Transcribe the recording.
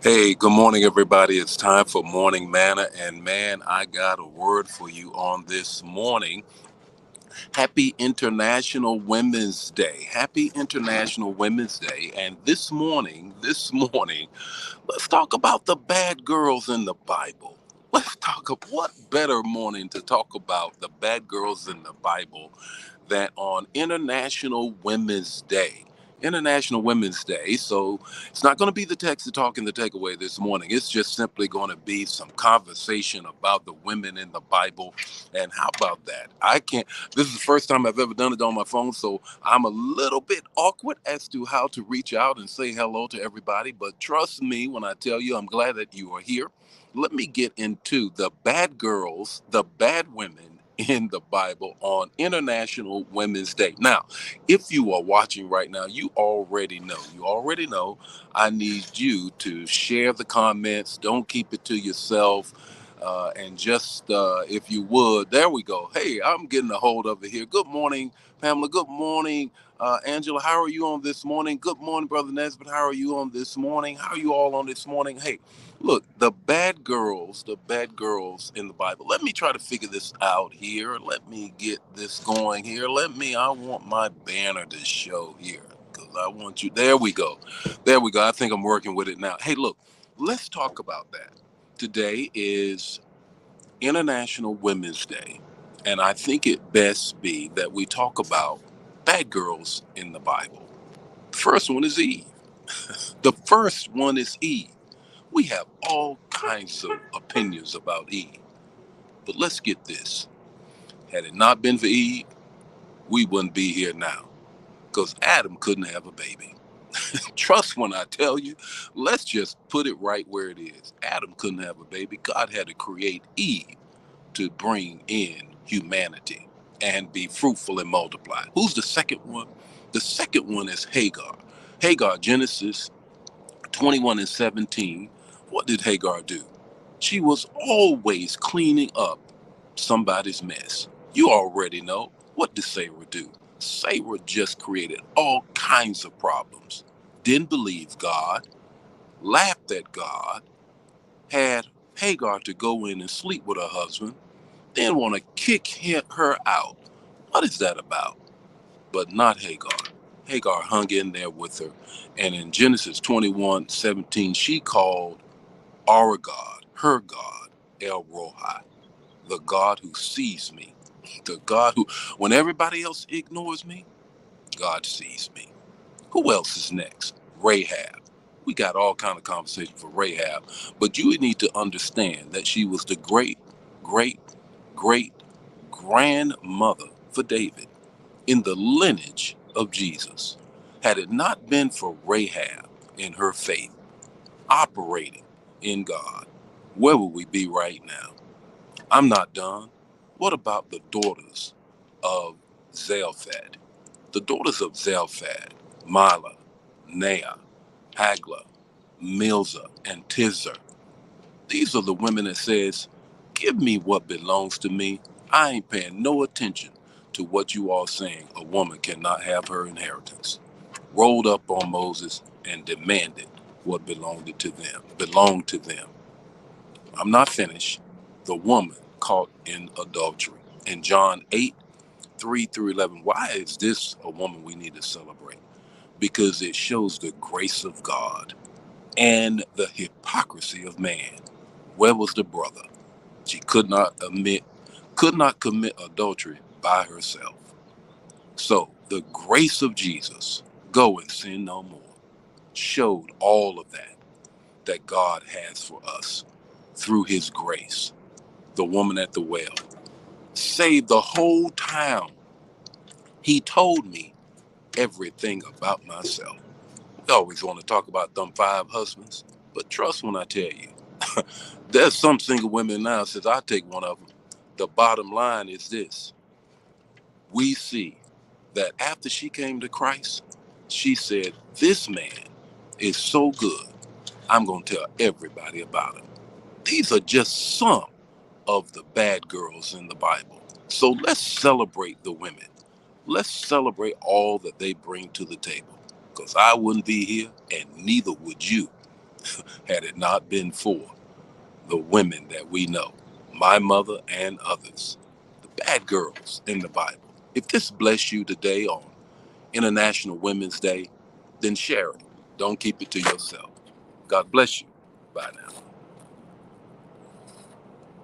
Hey, good morning, everybody. It's time for Morning Manna. And man, I got a word for you on this morning. Happy International Women's Day. Happy International Women's Day. And this morning, let's talk about the bad girls in the Bible. Let's talk of what better morning to talk about the bad girls in the Bible than on International Women's Day. International Women's Day. So it's not going to be the text to talk and the takeaway this morning. It's just simply going to be some conversation about the women in the Bible. And how about that? This is the first time I've ever done it on my phone, so I'm a little bit awkward as to how to reach out and say hello to everybody. But trust me when I tell you, I'm glad that you are here. Let me get into the bad girls, the bad women in the Bible on International Women's Day. Now, if you are watching right now, you already know. You already know I need you to share the comments. Don't keep it to yourself. And just if you would, there we go. Hey, I'm getting a hold of it here. Good morning, Pamela. Good morning, Angela. How are you on this morning? Good morning, Brother Nesbitt. How are you on this morning? How are you all on this morning? Hey, look, the bad girls in the Bible. Let me try to figure this out here. Let me get this going here. I want my banner to show here because I want you. There we go. There we go. I think I'm working with it now. Hey, look, let's talk about that. Today is International Women's Day, and I think it best be that we talk about bad girls in the Bible. The first one is Eve. The first one is Eve. We have all kinds of opinions about Eve, but let's get this. Had it not been for Eve, we wouldn't be here now because Adam couldn't have a baby. Trust when I tell you, let's just put it right where it is. Adam couldn't have a baby. God had to create Eve to bring in humanity and be fruitful and multiply. Who's the second one? The second one is Hagar. Hagar, Genesis 21 and 17. What did Hagar do? She was always cleaning up somebody's mess. You already know. What did Sarah do? Sarah just created all kinds of problems. Didn't believe God, laughed at God, had Hagar to go in and sleep with her husband, then want to kick her out. What is that about? But not Hagar. Hagar hung in there with her. And in Genesis 21:17, she called our God, her God, El Rohi, the God who sees me. The God who, when everybody else ignores me, God sees me. Who else is next? Rahab. We got all kind of conversation for Rahab, but you need to understand that she was the great, great, great grandmother for David in the lineage of Jesus. Had it not been for Rahab in her faith, operating in God, where would we be right now? I'm not done. What about the daughters of Zelophehad? The daughters of Zelophehad, Mila, Nea, Hagla, Milza, and Tizer. These are the women that says, give me what belongs to me. I ain't paying no attention to what you all saying a woman cannot have her inheritance. Rolled up on Moses and demanded what belonged to them. I'm not finished. The woman caught in adultery. In John 8, 3 through 11. Why is this a woman we need to celebrate? Because it shows the grace of God and the hypocrisy of man. Where was the brother? She could not commit adultery by herself. So the grace of Jesus, go and sin no more, showed all of that God has for us through his grace. The woman at the well saved the whole town. He told me everything about myself. We always want to talk about them 5 husbands, but trust when I tell you, there's some single women now says I take one of them. The bottom line is this: we see that after she came to Christ, she said, "This man is so good. I'm going to tell everybody about him." These are just some of the bad girls in the Bible. So let's celebrate the women. Let's celebrate all that they bring to the table. Because I wouldn't be here, and neither would you, had it not been for the women that we know, my mother and others, the bad girls in the Bible. If this bless you today on International Women's Day, then share it. Don't keep it to yourself. God bless you. Bye now.